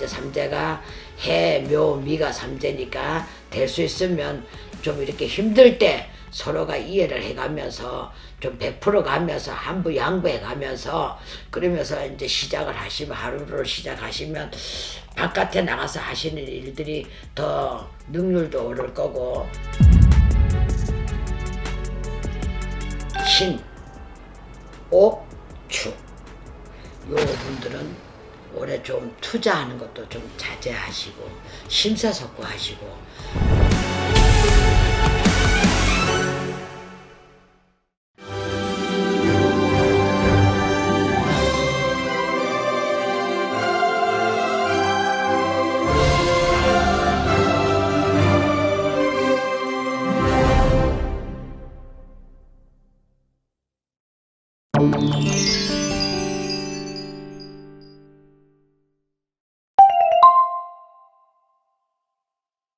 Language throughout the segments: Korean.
이제 삼재가 해, 묘, 미가 삼재니까 될 수 있으면 좀 이렇게 힘들 때 서로가 이해를 해가면서 좀 베풀어 가면서 한부 양보해 가면서 그러면서 이제 시작을 하시면 하루를 시작하시면 바깥에 나가서 하시는 일들이 더 능률도 오를 거고 신, 오, 추 요 분들은 올해 좀 투자하는 것도 좀 자제하시고 심사숙고하시고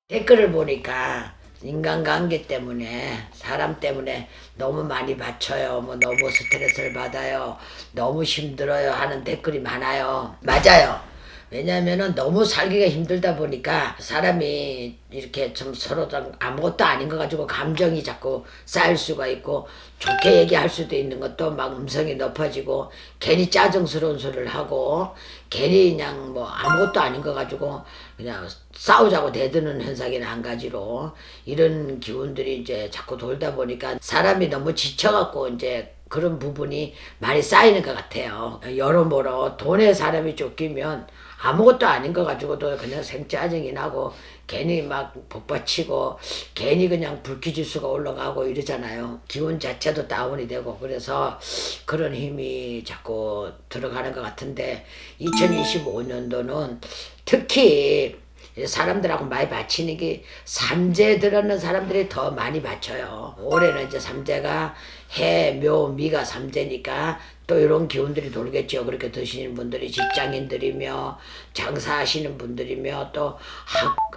댓글을 보니까 인간관계 때문에 사람 때문에 너무 많이 받쳐요. 뭐 너무 스트레스를 받아요. 너무 힘들어요 하는 댓글이 많아요. 맞아요. 왜냐면은 너무 살기가 힘들다 보니까 사람이 이렇게 좀 서로 좀 아무것도 아닌 거 가지고 감정이 자꾸 쌓일 수가 있고 좋게 얘기할 수도 있는 것도 막 음성이 높아지고 괜히 짜증스러운 소리를 하고 괜히 그냥 뭐 아무것도 아닌 거 가지고 그냥 싸우자고 대드는 현상이나 한 가지로 이런 기운들이 이제 자꾸 돌다 보니까 사람이 너무 지쳐갖고 이제 그런 부분이 많이 쌓이는 것 같아요. 여러모로 돈에 사람이 쫓기면 아무것도 아닌 거 가지고도 그냥 생짜증이 나고 괜히 막 복받치고 괜히 그냥 불쾌지수가 올라가고 이러잖아요. 기운 자체도 다운이 되고 그래서 그런 힘이 자꾸 들어가는 것 같은데 2025년도는 특히 사람들하고 많이 바치는 게 삼재 들었는 사람들이 더 많이 바쳐요. 올해는 이제 삼재가 해, 묘, 미가 삼재니까 또 이런 기운들이 돌겠죠. 그렇게 드시는 분들이 직장인들이며 장사하시는 분들이며 또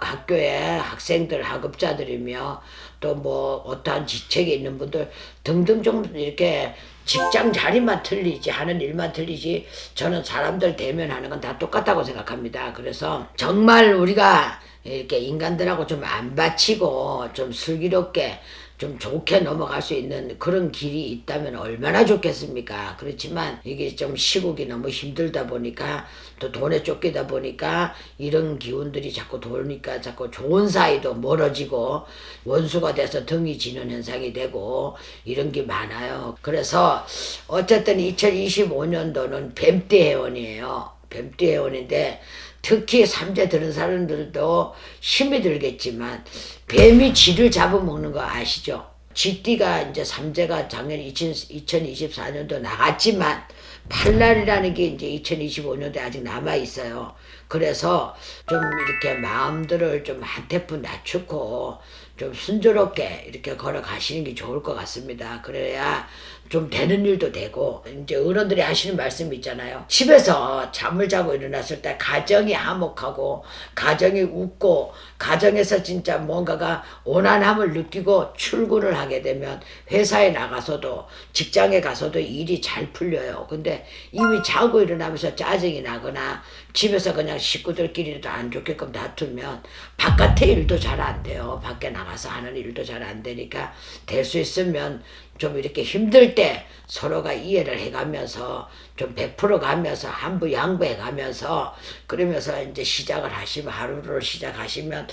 학교에 학생들, 학업자들이며 또 뭐 어떠한 지책이 있는 분들 등등 좀 이렇게 직장 자리만 틀리지 하는 일만 틀리지 저는 사람들 대면하는 건 다 똑같다고 생각합니다. 그래서 정말 우리가 이렇게 인간들하고 좀 안 바치고 좀 슬기롭게 좀 좋게 넘어갈 수 있는 그런 길이 있다면 얼마나 좋겠습니까? 그렇지만 이게 좀 시국이 너무 힘들다 보니까 또 돈에 쫓기다 보니까 이런 기운들이 자꾸 돌니까 자꾸 좋은 사이도 멀어지고 원수가 돼서 등이 지는 현상이 되고 이런 게 많아요. 그래서 어쨌든 2025년도는 뱀띠 해원이에요. 뱀띠 해원인데 특히 삼재 들은 사람들도 힘이 들겠지만 뱀이 쥐를 잡아먹는 거 아시죠? 쥐띠가 이제 삼재가 작년 2024년도 나갔지만 팔날이라는 게 이제 2025년도에 아직 남아 있어요. 그래서 좀 이렇게 마음들을 좀 한테프 낮추고 좀 순조롭게 이렇게 걸어가시는 게 좋을 것 같습니다. 그래야 좀 되는 일도 되고 이제 어른들이 하시는 말씀이 있잖아요. 집에서 잠을 자고 일어났을 때 가정이 화목하고 가정이 웃고 가정에서 진짜 뭔가가 온화함을 느끼고 출근을 하게 되면 회사에 나가서도 직장에 가서도 일이 잘 풀려요. 근데 이미 자고 일어나면서 짜증이 나거나 집에서 그냥 식구들끼리도 안 좋게끔 다투면 바깥의 일도 잘 안 돼요. 밖에 나가서 하는 일도 잘 안 되니까 될 수 있으면 좀 이렇게 힘들 때 서로가 이해를 해가면서 좀 베풀어 가면서 한부 양보해 가면서 그러면서 이제 시작을 하시면 하루를 시작하시면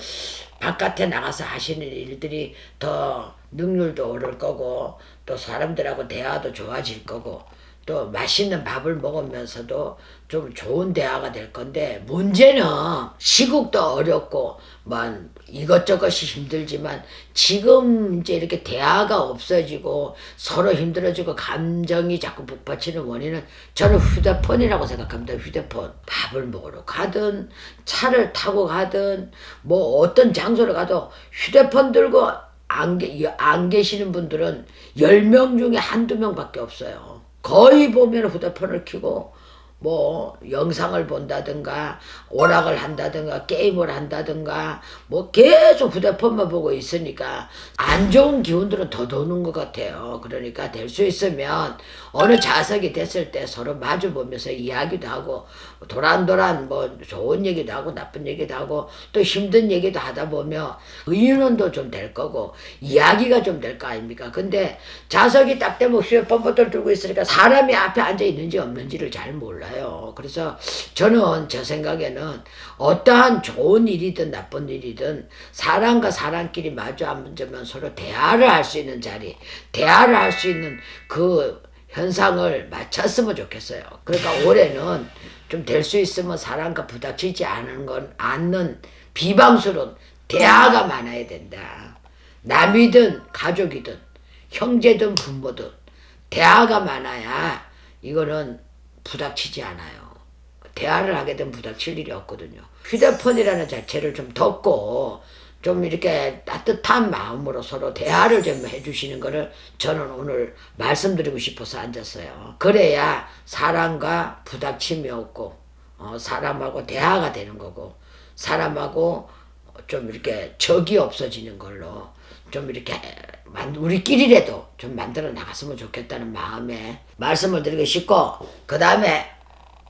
바깥에 나가서 하시는 일들이 더 능률도 오를 거고 또 사람들하고 대화도 좋아질 거고 또 맛있는 밥을 먹으면서도 좀 좋은 대화가 될 건데 문제는 시국도 어렵고 뭐 이것저것이 힘들지만 지금 이제 이렇게 대화가 없어지고 서로 힘들어지고 감정이 자꾸 북받치는 원인은 저는 휴대폰이라고 생각합니다. 휴대폰. 밥을 먹으러 가든 차를 타고 가든 뭐 어떤 장소를 가도 휴대폰 들고 안 계시는 분들은 10명 중에 한두 명밖에 없어요. 거의 보면 휴대폰을 켜고 뭐 영상을 본다든가 오락을 한다든가 게임을 한다든가 뭐 계속 휴대폰만 보고 있으니까 안 좋은 기운들은 더 도는 것 같아요. 그러니까 될 수 있으면 어느 자석이 됐을 때 서로 마주 보면서 이야기도 하고 도란도란 뭐 좋은 얘기도 하고 나쁜 얘기도 하고 또 힘든 얘기도 하다 보면 의논도 좀 될 거고 이야기가 좀 될 거 아닙니까? 근데 자석이 딱 되면 휴대폰부터 들고 있으니까 사람이 앞에 앉아 있는지 없는지를 잘 몰라요. 그래서 저는 제 생각에는 어떠한 좋은 일이든 나쁜 일이든 사람과 사람끼리 마주 앉으면 서로 대화를 할 수 있는 자리, 대화를 할 수 있는 그 현상을 맞췄으면 좋겠어요. 그러니까 올해는 좀 될 수 있으면 사람과 부닥치지 않는 비방스러운 대화가 많아야 된다. 남이든 가족이든 형제든 부모든 대화가 많아야 이거는 부닥치지 않아요. 대화를 하게 되면 부닥칠 일이 없거든요. 휴대폰이라는 자체를 좀 덮고 좀 이렇게 따뜻한 마음으로 서로 대화를 좀 해주시는 거를 저는 오늘 말씀드리고 싶어서 앉았어요. 그래야 사람과 부닥침이 없고 사람하고 대화가 되는 거고 사람하고 좀 이렇게 적이 없어지는 걸로 좀 이렇게 우리끼리라도 좀 만들어 나갔으면 좋겠다는 마음에 말씀을 드리고 싶고, 그 다음에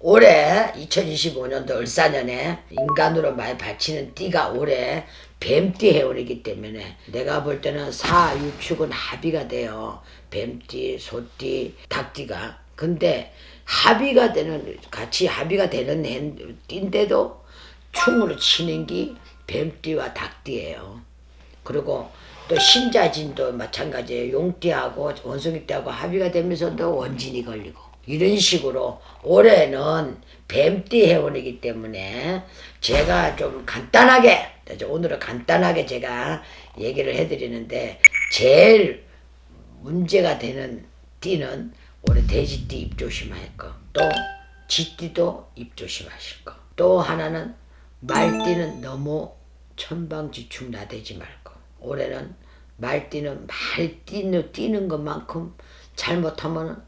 올해 2025년도 을사년에 인간으로 많이 바치는 띠가 올해 뱀띠 해운이기 때문에 내가 볼 때는 사유축은 합의가 돼요. 뱀띠, 소띠, 닭띠가. 근데 합의가 되는, 같이 합의가 되는 띠인데도 충으로 치는 게 뱀띠와 닭띠예요. 그리고 또 신자진도 마찬가지예요. 용띠하고 원숭이띠하고 합의가 되면서도 원진이 걸리고 이런 식으로 올해는 뱀띠 해운이기 때문에 제가 좀 간단하게, 오늘은 간단하게 제가 얘기를 해드리는데, 제일 문제가 되는 띠는 올해 돼지띠 입 조심할 거, 또 쥐띠도 입 조심하실 거, 또 하나는 말띠는 너무 천방지축 나대지 말고, 올해는 말띠는 많이 뛰는 것만큼 잘못하면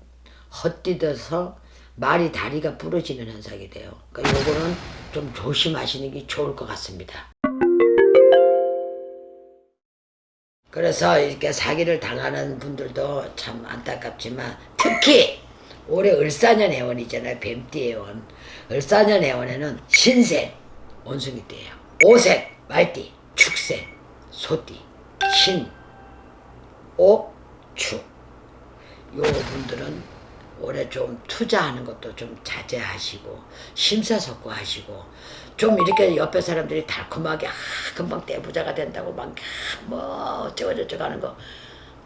헛디뎌서 말이 다리가 부러지는 현상이 돼요. 그러니까 요거는 좀 조심하시는 게 좋을 것 같습니다. 그래서 이렇게 사기를 당하는 분들도 참 안타깝지만, 특히 올해 을사년 해원이잖아요. 뱀띠 해원. 을사년 해원에는 신생 원숭이띠예요. 오색 말띠, 축생 소띠, 신, 오, 축. 요 분들은 올해 좀 투자하는 것도 좀 자제하시고 심사숙고하시고, 좀 이렇게 옆에 사람들이 달콤하게 금방 대부자가 된다고 막 뭐 어쩌고저쩌고 하는 거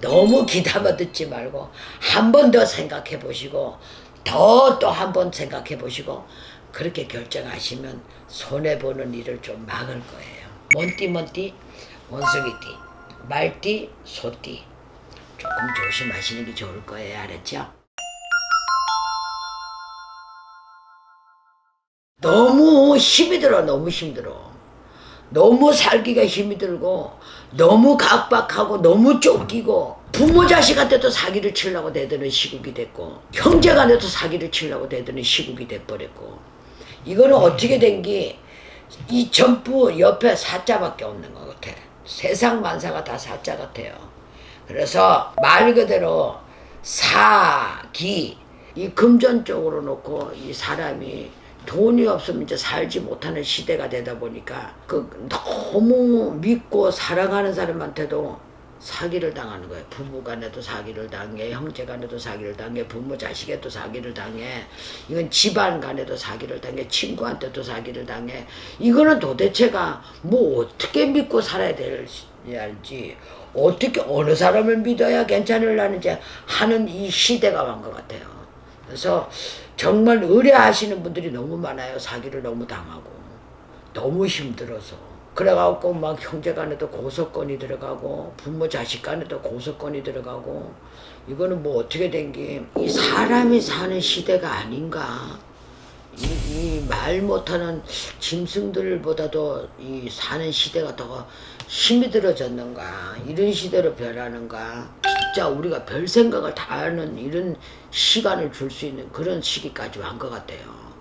너무 귀담아 듣지 말고 한 번 더 생각해 보시고 더 또 한 번 생각해 보시고 그렇게 결정하시면 손해보는 일을 좀 막을 거예요. 뭔띠 원숭이띠, 말띠, 소띠 조금 조심하시는 게 좋을 거예요. 알았죠? 너무 힘이 들어. 너무 힘들어. 너무 살기가 힘이 들고 너무 각박하고 너무 쫓기고, 부모 자식한테도 사기를 치려고 대드는 시국이 됐고 형제간에도 사기를 치려고 대드는 시국이 돼버렸고, 이거는 어떻게 된 게 이 전부 옆에 사자밖에 없는 것 같아. 세상 만사가 다 사자 같아요. 그래서 말 그대로 사기, 이 금전 쪽으로 놓고 이 사람이 돈이 없으면 이제 살지 못하는 시대가 되다 보니까 그 너무 믿고 사랑하는 사람한테도 사기를 당하는 거예요. 부부 간에도 사기를 당해, 형제 간에도 사기를 당해, 부모 자식에도 사기를 당해, 이건 집안 간에도 사기를 당해, 친구한테도 사기를 당해. 이거는 도대체가 뭐 어떻게 믿고 살아야 될지, 어떻게 어느 사람을 믿어야 괜찮을라는지 하는 이 시대가 온 것 같아요. 그래서 정말 의뢰하시는 분들이 너무 많아요. 사기를 너무 당하고 너무 힘들어서. 그래갖고 막 형제간에도 고소건이 들어가고 부모 자식간에도 고소건이 들어가고, 이거는 뭐 어떻게 된 게 이 사람이 사는 시대가 아닌가. 이 말 못하는 짐승들보다도 이 사는 시대가 더 힘이 들어졌는가, 이런 시대로 변하는가. 진짜 우리가 별 생각을 다 하는 이런 시간을 줄 수 있는 그런 시기까지 온 것 같아요.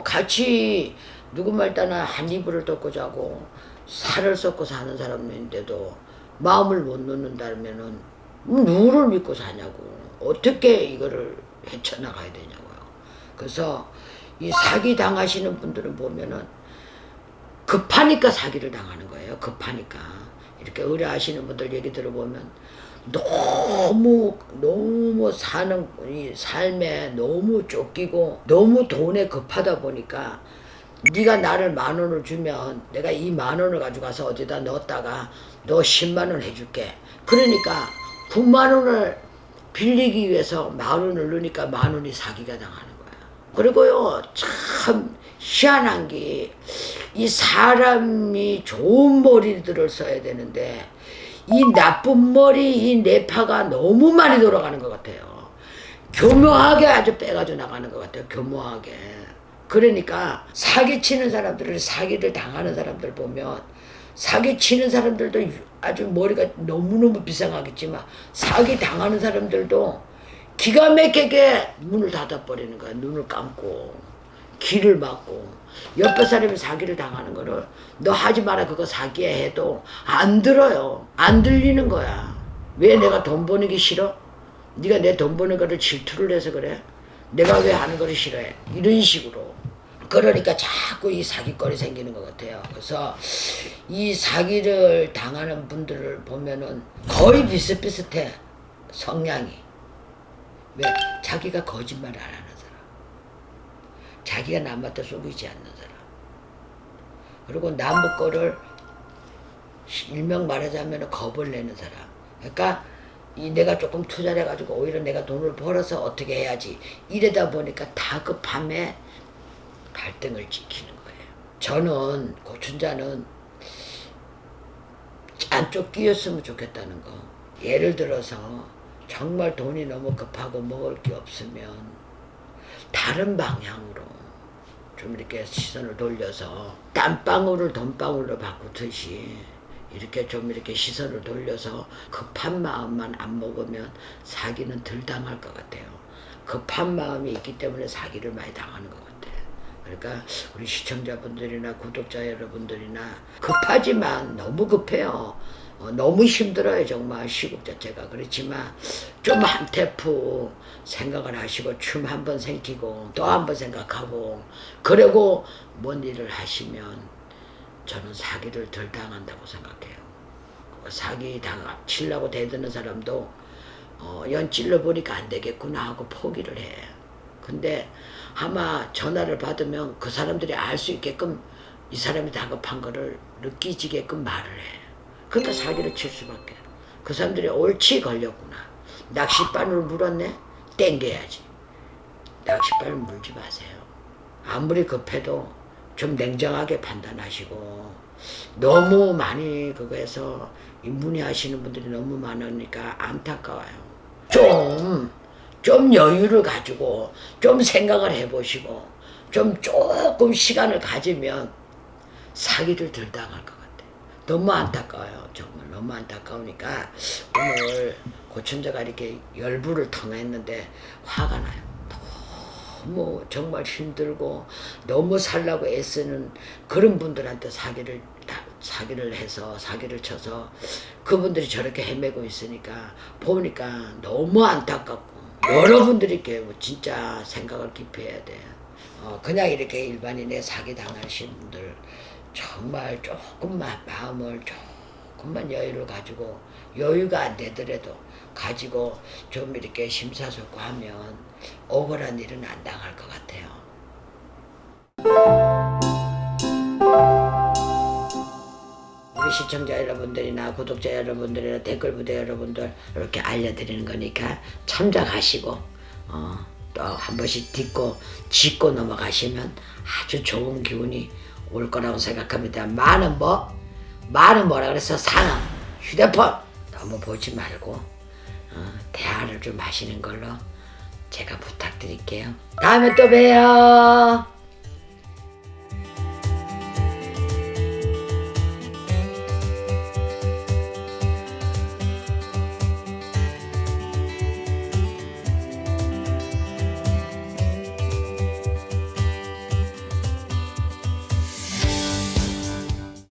같이 누구 말 따나 한 이불을 덮고 자고 살을 썩고 사는 사람인데도 마음을 못 놓는다면은 누구를 믿고 사냐고. 어떻게 이거를 헤쳐나가야 되냐고요. 그래서 이 사기 당하시는 분들은 보면은 급하니까 사기를 당하는 거예요. 급하니까. 이렇게 의뢰하시는 분들 얘기 들어보면 너무 사는 이 삶에 너무 쫓기고 너무 돈에 급하다 보니까 네가 나를 10,000원을 주면 내가 이 10,000원을 가지고 가서 어디다 넣었다가 너 100,000원 해줄게. 그러니까 90,000원을 빌리기 위해서 10,000원을 넣으니까 10,000원이 사기가 당하는 거야. 그리고요, 참 희한한 게 이 사람이 좋은 머리들을 써야 되는데 이 나쁜 머리, 이 뇌파가 너무 많이 돌아가는 것 같아요. 교묘하게 아주 빼가지고 나가는 것 같아요. 교묘하게. 그러니까 사기치는 사람들을, 사기를 당하는 사람들 보면 사기치는 사람들도 아주 머리가 너무너무 비상하겠지만 사기 당하는 사람들도 기가 막히게 문을 닫아버리는 거야. 눈을 감고 귀를 막고. 옆에 사람이 사기를 당하는 거를 너 하지 마라 그거 사기야 해도 안 들어요. 안 들리는 거야. 왜 내가 돈 버는 게 싫어? 네가 내 돈 버는 거를 질투를 해서 그래? 내가 왜 하는 거를 싫어해? 이런 식으로. 그러니까 자꾸 이 사기거리 생기는 것 같아요. 그래서 이 사기를 당하는 분들을 보면은 거의 비슷비슷해. 성향이. 왜? 자기가 거짓말을 안 하는 사람. 자기가 남한테 속이지 않는 사람. 그리고 남의 거를 일명 말하자면 겁을 내는 사람. 그러니까 내가 조금 투자를 해가지고 오히려 내가 돈을 벌어서 어떻게 해야지. 이러다 보니까 다급함에 갈등을 지키는 거예요. 저는 고춘자는 안쪽 끼었으면 좋겠다는 거. 예를 들어서 정말 돈이 너무 급하고 먹을 게 없으면 다른 방향으로 좀 이렇게 시선을 돌려서 땀방울을 돈방울로 바꾸듯이 이렇게 좀 이렇게 시선을 돌려서 급한 마음만 안 먹으면 사기는 덜 당할 것 같아요. 급한 마음이 있기 때문에 사기를 많이 당하는 것 같아요. 그러니까 우리 시청자분들이나 구독자 여러분들이나 급하지만 너무 급해요. 너무 힘들어요. 정말 시국 자체가. 그렇지만 좀 한 테프 생각을 하시고 춤 한번 생기고 또 한 번 생각하고 그리고 뭔 일을 하시면 저는 사기를 덜 당한다고 생각해요. 사기 치려고 대드는 사람도 연 찔러보니까 안 되겠구나 하고 포기를 해. 근데 아마 전화를 받으면 그 사람들이 알 수 있게끔 이 사람이 다급한 거를 느끼지게끔 말을 해. 그러니까 사기를 칠 수밖에. 그 사람들이 옳지 걸렸구나. 낚싯바늘 물었네? 땡겨야지. 낚싯바늘 물지 마세요. 아무리 급해도 좀 냉정하게 판단하시고 너무 많이 그거에서 문의하시는 분들이 너무 많으니까 안타까워요. 좀 여유를 가지고 좀 생각을 해보시고 좀 조금 시간을 가지면 사기를 덜 당할 것 같아요. 너무 안타까워요. 정말 너무 안타까우니까 오늘 고춘자가 이렇게 열불을 통했는데 화가 나요. 너무 정말 힘들고 너무 살라고 애쓰는 그런 분들한테 사기를 해서 사기를 쳐서 그분들이 저렇게 헤매고 있으니까 보니까 너무 안타깝고 여러분들이 진짜 생각을 깊이 해야 돼. 그냥 이렇게 일반인의 사기 당하신 분들 정말 조금만 마음을 조금만 여유를 가지고 여유가 안 되더라도 가지고 좀 이렇게 심사숙고하면 억울한 일은 안 당할 것 같아요. 우리 시청자 여러분들이나 구독자 여러분들이나 댓글 부대 여러분들 이렇게 알려드리는 거니까 참작하시고 또 한 번씩 짚고 넘어가시면 아주 좋은 기운이 올 거라고 생각합니다. 많은 뭐라 그래서 상황 휴대폰 너무 보지 말고 대화를 좀 하시는 걸로 제가 부탁드릴게요. 다음에 또 봬요.